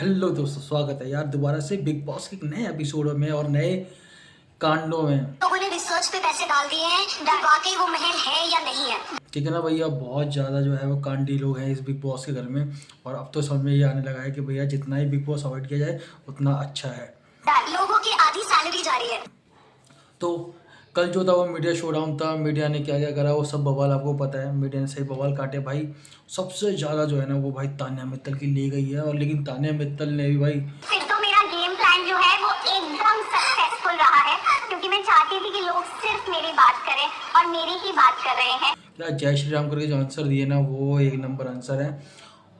Hello दोस्तों, स्वागत है यार दोबारा से बिग बॉस के एक नए एपिसोड में और नए कांडों में। लोगों ने रिसर्च पे पैसे डाल दिए हैं कि वाकई वो महल है या नहीं है। ठीक है ना भैया, बहुत ज़्यादा जो है वो कांडी लोग हैं इस बिग बॉस के घर में। और अब तो समझ में ये आने लगा है कि भैया जितना ही बिग बॉस अवॉइड किया जाए उतना अच्छा है। लोगों की आधी सैलरी जा रही है। तो कल जो था वो मीडिया शोडाउन था। मीडिया ने क्या क्या करा वो सब बवाल आपको पता है। मीडिया ने सही बवाल काटे भाई। सबसे ज़्यादा जो है ना वो भाई तान्या मित्तल की ली गई है। और लेकिन तान्या मित्तल ने भी भाई फिर तो मेरा गेम प्लान जो है वो एकदम सक्सेसफुल रहा है, क्योंकि मैं चाहती थी कि लोग सिर्फ मेरी बात करें और मेरी ही बात कर रहे हैं। क्या जय श्री राम करके जो आंसर दिए ना वो एक नंबर आंसर है।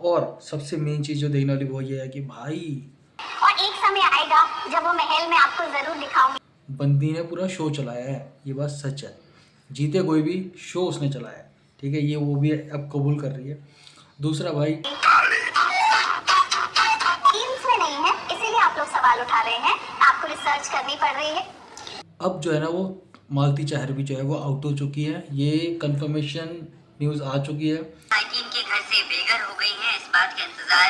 और सबसे मेन चीज़ जो देखने वाली वो ये है कि भाई और एक समय आएगा जब वो महल मैं आपको जरूर दिखाऊंगी। बंदी ने पूरा शो चलाया है, ये बात सच है। जीते कोई भी, शो उसने चलाया है। ठीक है, ये वो भी अब कबूल कर रही है। दूसरा भाई टीम्स में नहीं है, इसीलिए आप लोग सवाल उठा रहे हैं, आपको रिसर्च करनी पड़ रही है। अब जो है ना वो मालती चाहर भी जो है वो आउट हो चुकी है। ये कंफर्मेशन न्यूज़ आ चुकी है। 19 के घर से बेघर हो गई हैं। इस बात का इंतजार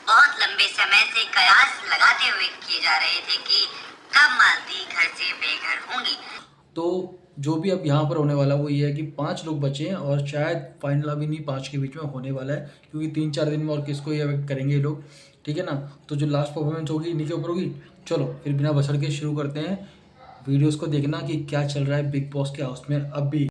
बहुत लंबे समय से कयास लगाते हुए किए जा रहे थे कि कब मालती घर से बेघर होंगी। तो जो भी अब यहाँ पर होने वाला वो ये है कि 5 लोग बचे हैं और शायद फाइनल अभी नहीं 5 के बीच में होने वाला है, क्योंकि 3-4 दिन में और किसको ये करेंगे ये लोग। ठीक है ना, तो जो लास्ट परफॉर्मेंस होगी इन्हीं के ऊपर होगी। चलो फिर बिना बसड़ के शुरू करते हैं वीडियोस को देखना कि क्या चल रहा है बिग बॉस के हाउस में अभी।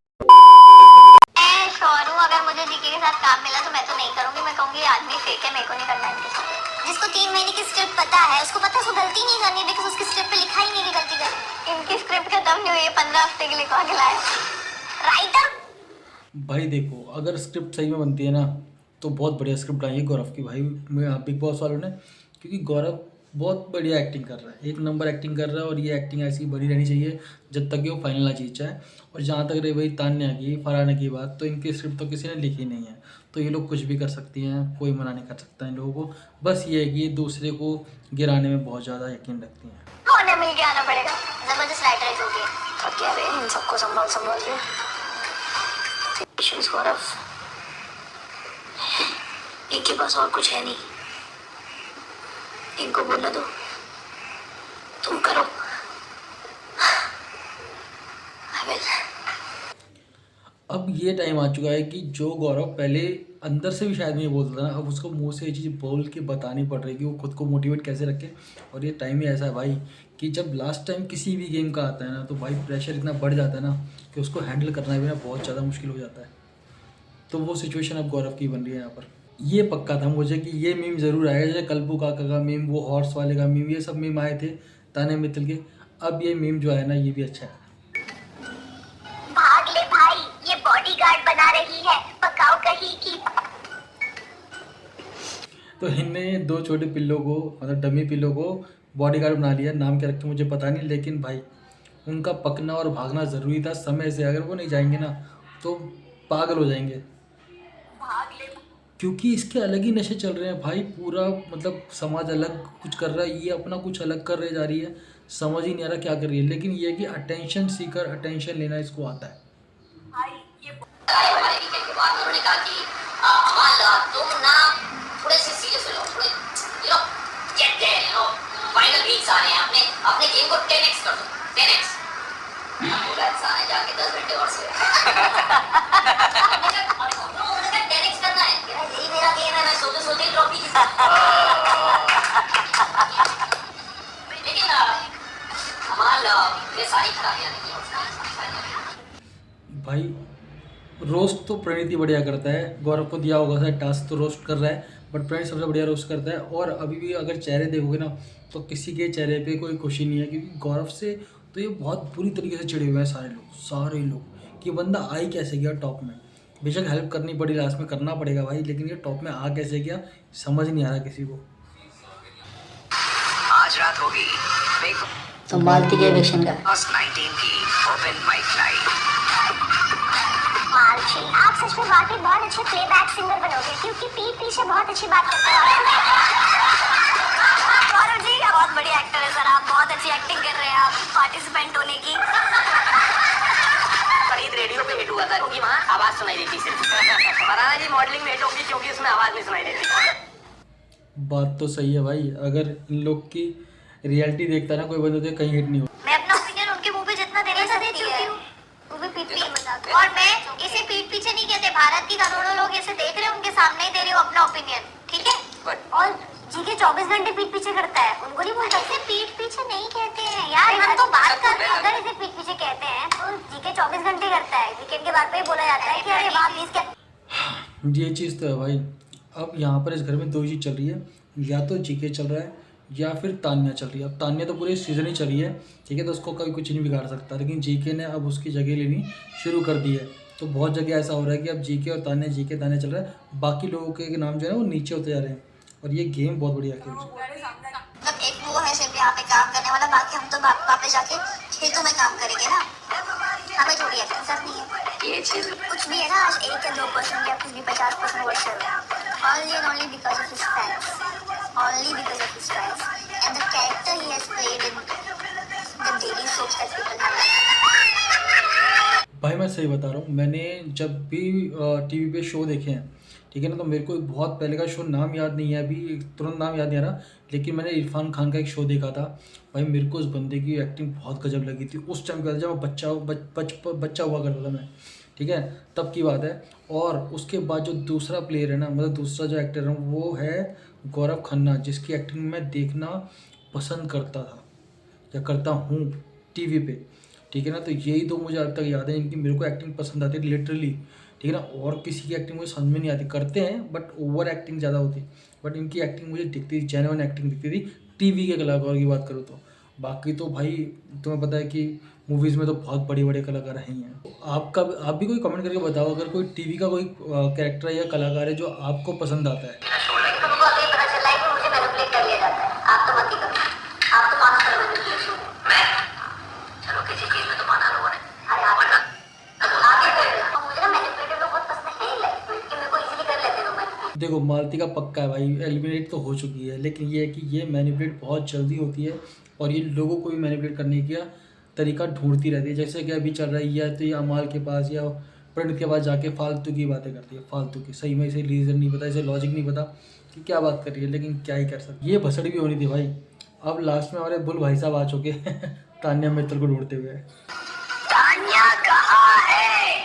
मैं श्योर हूँ, अगर मुझे जीके के साथ काम मिला तो मैं तो नहीं करूंगी। मैं कहूंगी आदमी फेक है, मेरे को नहीं करना इनके साथ। जिसको 3 महीने की स्क्रिप्ट पता है उसको पता है उसको गलती नहीं करनी, बिकॉज उसकी स्क्रिप्ट पे लिखा ही नहीं कि गलती कर। इनकी स्क्रिप्ट खत्म नहीं हुई है, 15 हफ्ते के लिए कौन खिलाए राइटर। भाई देखो, अगर स्क्रिप्ट सही में बनती है ना तो बहुत बढ़िया स्क्रिप्ट आई है गौरव की भाई बिग बॉस वालों ने। क्योंकि गौरव बहुत बढ़िया एक्टिंग कर रहा है, एक नंबर एक्टिंग कर रहा है। और ये एक्टिंग ऐसी बनी रहनी चाहिए जब तक कि वो फाइनल ना जीत जाए। और जहाँ तक रही भाई तान्या की फरहाना की बात, तो इनकी स्क्रिप्ट तो किसी ने लिखी नहीं है। तो ये लोग कुछ भी कर सकती हैं, कोई मना नहीं कर सकता इन लोगों को। बस ये है कि ये दूसरे को गिराने में बहुत ज़्यादा यकीन रखती हैं। होने मिल के आना पड़ेगा, जबरदस्त राइटर जो भी है। और क्या रे इन सबको संभाल संभाल के पेशेंस गौरव, इनके पास और कुछ है नहीं। इनको बोलना दो, तुम करो। I will. अब ये टाइम आ चुका है कि जो गौरव पहले अंदर से भी शायद नहीं बोलता था ना, अब उसको मुंह से ये चीज़ बोल के बतानी पड़ रही है कि वो खुद को मोटिवेट कैसे रखे। और ये टाइम ही ऐसा है भाई कि जब लास्ट टाइम किसी भी गेम का आता है ना तो भाई प्रेशर इतना बढ़ जाता है ना कि उसको हैंडल करना भी ना बहुत ज़्यादा मुश्किल हो जाता है। तो वो सिचुएशन अब गौरव की बन रही है यहाँ पर। ये पक्का था मुझे कि ये मीम ज़रूर आएगा, जैसे कल्बू काका का मीम, वो हॉर्स वाले का मीम, ये सब मीम आए थे तान्या मित्तल के। अब ये मीम जो है ना ये भी अच्छा है। भाग ले भाई, ये बॉडीगार्ड बना रही है, पकाओ कहीं की। तो इनने 2 छोटे पिल्लों को, मतलब डमी पिल्लों को बॉडीगार्ड बना लिया। नाम क्या रखे मुझे पता नहीं, लेकिन भाई उनका पकना और भागना ज़रूरी था समय से। अगर वो नहीं जाएंगे ना तो पागल हो जाएंगे। भाग ले। क्योंकि इसके अलग ही नशे चल रहे हैं भाई। पूरा मतलब समाज अलग कुछ कर रहा है, ये अपना कुछ अलग कर रहे जा रही है। समझ ही नहीं आ रहा क्या कर रही है। लेकिन ये कि अटेंशन सीकर, अटेंशन लेना इसको आता है। के बाद उन्होंने कहा कि अमाल तुम ना थोड़े से सीरियस हो, थोड़े गेट देयर, फाइनल वीक्स आ रहे हैं, अपने अपने गेम को 10x कर दो, 10x। पूरा इंसान है जाके 10 घंटे और सोए। उन्होंने 10x करना है, यही मेरा गेम है, मैं सोते सोते ट्रॉफी जीता। लेकिन अमाल ये सारी खराबियां नहीं है भाई रोस्ट तो प्रणीति बढ़िया करता है। गौरव को दिया होगा शायद टास्क तो रोस्ट कर रहा है, बट प्रणीत सबसे बढ़िया रोस्ट करता है। और अभी भी अगर चेहरे देखोगे ना तो किसी के चेहरे पे कोई खुशी नहीं है, क्योंकि गौरव से तो ये बहुत बुरी तरीके से चिढ़े हुए हैं सारे लोग कि बंदा आ ही कैसे गया टॉप में। बेशक हेल्प करनी पड़ी, लास्ट में करना पड़ेगा भाई, लेकिन ये टॉप में आ कैसे गया समझ नहीं आ रहा किसी को। आज रात होगी तो मालती के इलेक्शन का 19 की ओपन माइक नाइट। मालची, आप सच में वाकई बहुत अच्छे प्लेबैक सिंगर बनोगे, क्योंकि पीठ पीछे बहुत अच्छी बात करते हैं। गौरव जी बहुत बढ़िया एक्टर है सर, आप बहुत अच्छी एक्टिंग कर रहे हैं आप पार्टिसिपेंट होने की। फरीद रेडियो पे हिट हुआ था क्योंकि वहाँ आवाज सुनाई देती सिर्फ। फरहाना जी मॉडलिंग में हिट होगी क्योंकि उसमें आवाज नहीं सुनाई देती। बात तो सही है भाई, अगर इन लोग की रियलिटी देखता ना कोई बंदा तो कहीं हिट नहीं हो। मैं अपना ओपिनियन उनके मुंह पे जितना देना दे चुकी हूँ, वो भी पीठ पीछे। और मैं इसे पीठ पीछे नहीं कहते, भारत की करोड़ों लोग इसे देख रहे हैं, उनके सामने ही दे रही हूँ अपना ओपिनियन, ठीक है। और जीके 24 घंटे पीठ पीछे करता है, उनको नहीं बोलता। इसे पीठ पीछे नहीं कहते हैं यार, हम तो बात कर रहे हैं। अगर इसे पीठ पीछे कहते हैं तो जीके 24 घंटे करता है, वीकेंड के बाद पे ही बोला जाता है कि अरे वाह प्लीज क्या। ये चीज़ तो है भाई। अब यहाँ पर इस घर में दो चीज़ चल रही है, या तो जीके चल रहा है या फिर तान्या चल रही है। अब तान्या तो पूरे सीज़न ही चली है, ठीक है, तो उसको कभी कुछ नहीं बिगाड़ सकता, लेकिन जीके ने अब उसकी जगह लेनी शुरू कर दी है। तो बहुत जगह ऐसा हो रहा है कि अब जीके और तान्या, जीके तान्या चल रहा है, बाकी लोगों के नाम जो है वो नीचे होते जा रहे हैं। और ये गेम बहुत बढ़िया खेल रही है। मतलब एक वो है सिर्फ यहाँ पे काम करने वाला, बाकी हम तो वापस जाके खेतों में काम करेंगे ना, हमें थोड़ी एक्सरसाइज नहीं है। ये चीज कुछ भी है ना, आज 1 या 2% या कुछ भी 50% वर्ष चल रहा है, only and only because of his fans, only because of his fans and the character he has played in the daily soaps that people have liked. भाई मैं सही बता रहा हूँ, मैंने जब भी टीवी पे शो देखे हैं, ठीक है ना, तो मेरे को बहुत पहले का शो नाम याद नहीं है, अभी तुरंत नाम याद नहीं आ रहा, लेकिन मैंने इरफान खान का एक शो देखा था। भाई मेरे को उस बंदे की एक्टिंग बहुत गजब लगी थी उस टाइम पे, जब मैं बच्चा हुआ करता था मैं, ठीक है, तब की बात है। और उसके बाद जो दूसरा प्लेयर है ना, मतलब दूसरा जो एक्टर है वो है गौरव खन्ना, जिसकी एक्टिंग मैं देखना पसंद करता था या करता हूँ टीवी पे, ठीक है ना। तो यही दो मुझे अब तक याद है, इनकी मेरे को एक्टिंग पसंद आती है लिटरली, ठीक है ना। और किसी की एक्टिंग मुझे समझ में नहीं आती, करते हैं बट ओवर एक्टिंग ज़्यादा होती, बट इनकी एक्टिंग मुझे दिखती थी, जेन्युइन एक्टिंग दिखती थी टीवी के कलाकारों की बात करूँ तो। बाकी तो भाई तुम्हें पता है कि मूवीज़ में तो बहुत बड़े बड़े कलाकार हैं ही हैं। आप भी कोई कमेंट करके बताओ, अगर कोई टीवी का कोई कैरेक्टर या कलाकार है जो आपको पसंद आता है। तुमको अभी पता चला है कि मुझे मैनिपुलेट कर लिया जाता है, आप तो मत ही करो, आप तो मानो करो मैनिपुलेशन। मैं चलो किसी चीज में तो माना लोगों ने, अरे आप ही कर रहे हो। और मुझे ना मैनिपुलेटिव लोग बहुत पसंद है ही, लाइक कि मेरे को इजीली कर लेते हो मैनिपुलेट। देखो मालती का पक्का है भाई, एलिमिनेट तो हो चुकी है, लेकिन ये है कि ये मैनिपुलेट बहुत जल्दी होती है और ये लोगों को भी मैनिपुलेट करने का तरीका ढूंढती रहती है। जैसे कि अभी चल रहा है, या तो ये अमाल के पास या प्रणीत के पास जाके फालतू की बातें करती है, फालतू की, सही में इसे रीज़न नहीं पता, इसे लॉजिक नहीं पता कि क्या बात कर रही है, लेकिन क्या ही कर सकते। ये भसड़ी भी होनी थी भाई। अब लास्ट में हमारे बुल भाई साहब आ चुके हैं तान्या मित्तल को ढूंढते हुए। तान्या कहाँ है?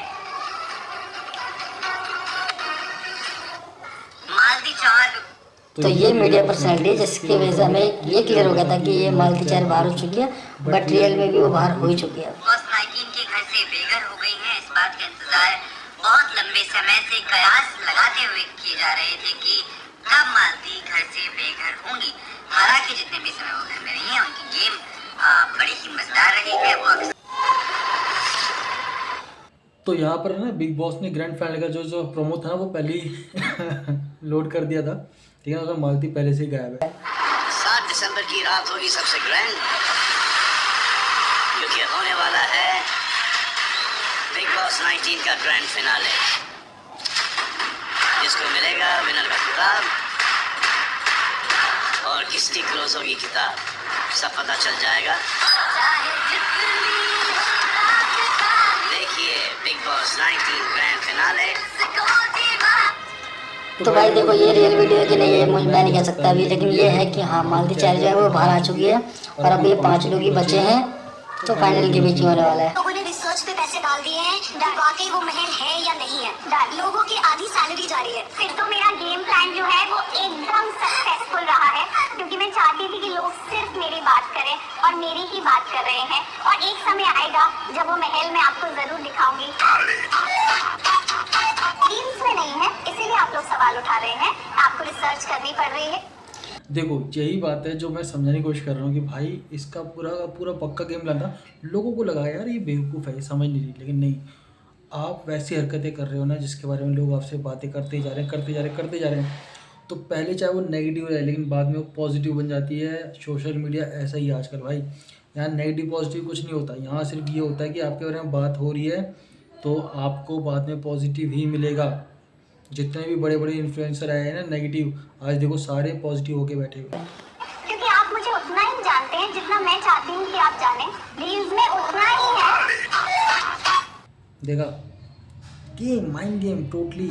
मालती चार तो ये मीडिया पर्सनैलिटी है जिसकी वजह से हमें ये क्लियर हो गया था कि ये मालती चार बाहर हो चुकी है, बट रियल में भी वो बाहर हो ही चुकी है। बॉस 19 के घर से बेघर हो गई हैं, इस बात का इंतजार बहुत लंबे समय से कयास लगाते हुए किए जा रहे थे कि कब मालती घर से बेघर होंगी। हालांकि जितने भी समय वो घर में रही हैं, उनकी गेम बड़ी ही मजेदार रही है। वो तो यहाँ पर ना बिग बॉस ने ग्रैंड फाइनल का जो प्रोमो था ना वो पहले ही लोड कर दिया था, ठीक है, अगर मालती पहले से ही गायब है। 7 दिसंबर की रात होगी सबसे ग्रैंड, क्योंकि होने वाला है बिग बॉस 19 का ग्रैंड फिनाले, जिसको मिलेगा विनर का खिताब और किसकी क्लोज होगी किताब, सब पता चल जाएगा। देखिए बिग बॉस 19 ग्रैंड फिनाले। तो भाई देखो ये रियल वीडियो है कि नहीं, ये मुझे मैं नहीं कह सकता अभी, लेकिन ये है कि हाँ मालती चार जो है वो बाहर आ चुकी है और अब ये 5 लोग ही बचे हैं, तो फाइनल के बीच में होने वाला है। लोगों ने रिसर्च पे पैसे डाल दिए हैं, वाकई वो महल है या नहीं है, लोगों की आधी सैलरी जा रही है। फिर तो मेरा गेम प्लान जो है वो एकदम सक्सेसफुल रहा है, क्योंकि मैं चाहती थी कि लोग सिर्फ मेरी बात करें और मेरी ही बात कर रहे हैं, और एक समय आएगा जब वो महल मैं आपको जरूर दिखाऊंगी। रील्स में नहीं है, इसीलिए आप लोग सवाल उठा रहे हैं, आपको रिसर्च करनी पड़ रही है। देखो यही बात है जो मैं समझाने की कोशिश कर रहा हूँ कि भाई इसका पूरा का पूरा पक्का गेम प्लान था। लोगों को लगा यार ये बेवकूफ़ है, ये समझ नहीं रही, लेकिन नहीं, आप वैसी हरकतें कर रहे हो ना जिसके बारे में लोग आपसे बातें करते जा रहे हैं। तो पहले चाहे वो नेगेटिव रहे, लेकिन बाद में वो पॉजिटिव बन जाती है। सोशल मीडिया ऐसा ही आजकल भाई, यहाँ नेगेटिव पॉजिटिव कुछ नहीं होता, यहाँ सिर्फ ये होता है कि आपके बारे में बात हो रही है तो आपको बाद में पॉजिटिव ही मिलेगा। जितने भी बड़े बड़े इन्फ्लुएंसर आए हैं ना नेगेटिव, आज देखो सारे पॉजिटिव होके बैठे हुए हैं। क्योंकि आप मुझे उतना ही जानते हैं जितना मैं चाहती हूँ कि आप जानें, रील्स में उतना ही है। देखा, game mind game totally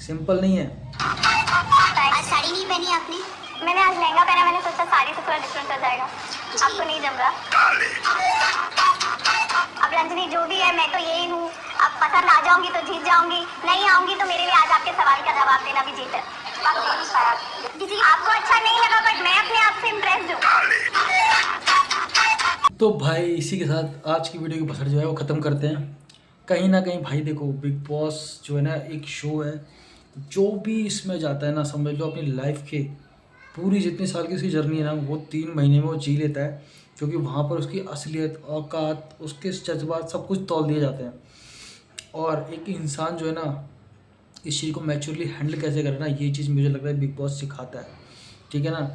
simple नहीं है। आज साड़ी नहीं पहनी आपने, मैंने आज लहंगा पहना, मैंने सोचा साड़ी से थोड़ा डिफरेंट हो जाएगा। आपको नहीं जम रहा। अब रंजनी जो भी है, मैं तो यही हूँ। अब पसंद आ जाऊंगी तो जीत जाऊंगी, नहीं आऊंगी तो मेरे लिए आज आपके सवाल का जवाब देना भी जीत है। आप दे नहीं पाया। किसी आपको अच्छा नहीं लगा, बट मैं अपने आप से इम्प्रेस्ड हूँ। तो भाई इसी के साथ आज की वीडियो की बसर जो है वो ख़त्म करते हैं। कहीं ना कहीं भाई देखो, बिग बॉस जो है ना एक शो है, जो भी इसमें जाता है ना, समझ लो अपनी लाइफ के पूरी जितने साल की उसकी जर्नी है ना, वो 3 महीने में वो जी लेता है। क्योंकि वहाँ पर उसकी असलियत, औकात, उसके जज्बात सब कुछ तौल दिए जाते हैं। और एक इंसान जो है ना इस चीज़ को मैच्योरली हैंडल कैसे करना, ये चीज़ मुझे लगता है बिग बॉस सिखाता है। ठीक है ना,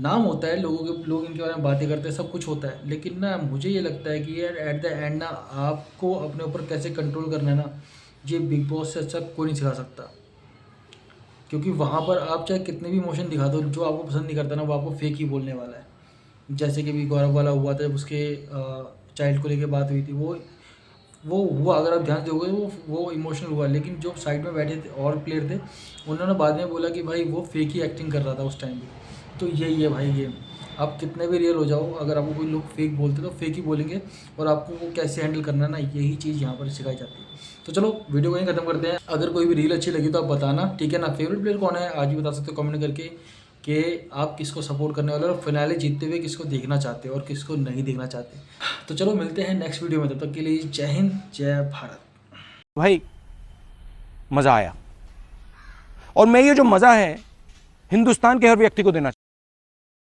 नाम होता है लोगों के, लोग इनके बारे में बातें करते हैं, सब कुछ होता है, लेकिन ना मुझे ये लगता है कि यार एट द एंड ना आपको अपने ऊपर कैसे कंट्रोल करना है ना, ये बिग बॉस से अच्छा कोई नहीं सिखा सकता। क्योंकि वहाँ पर आप चाहे कितने भी इमोशन दिखा दो, जो आपको पसंद नहीं करता ना वो आपको फेक ही बोलने वाला है। जैसे कि भी गौरव वाला हुआ था, जब उसके चाइल्ड को लेकर बात हुई थी, वो हुआ, अगर आप ध्यान दोगे वो इमोशनल हुआ, लेकिन जो साइड में बैठे थे और प्लेयर थे, उन्होंने बाद में बोला कि भाई वो फेक ही एक्टिंग कर रहा था उस टाइम पे। तो यही है भाई गेम। आप कितने भी रियल हो जाओ, अगर आपको कोई लोग फेक बोलते तो फेक ही बोलेंगे, और आपको वो कैसे हैंडल करना है ना, यही चीज़ यहाँ पर सिखाई जाती है। तो चलो वीडियो को यहीं ख़त्म करते हैं। अगर कोई भी रील अच्छी लगी तो आप बताना, ठीक है ना। फेवरेट प्लेयर कौन है आज भी बता सकते हो कमेंट करके, कि आप किसको सपोर्ट करने वाले हो और फिनाले जीतते हुए किसको देखना चाहते हो और किसको नहीं देखना चाहते। तो चलो मिलते हैं नेक्स्ट वीडियो में, तब तक के लिए जय हिंद, जय भारत। भाई मजा आया, और मैं ये जो मजा है हिंदुस्तान के हर व्यक्ति को देना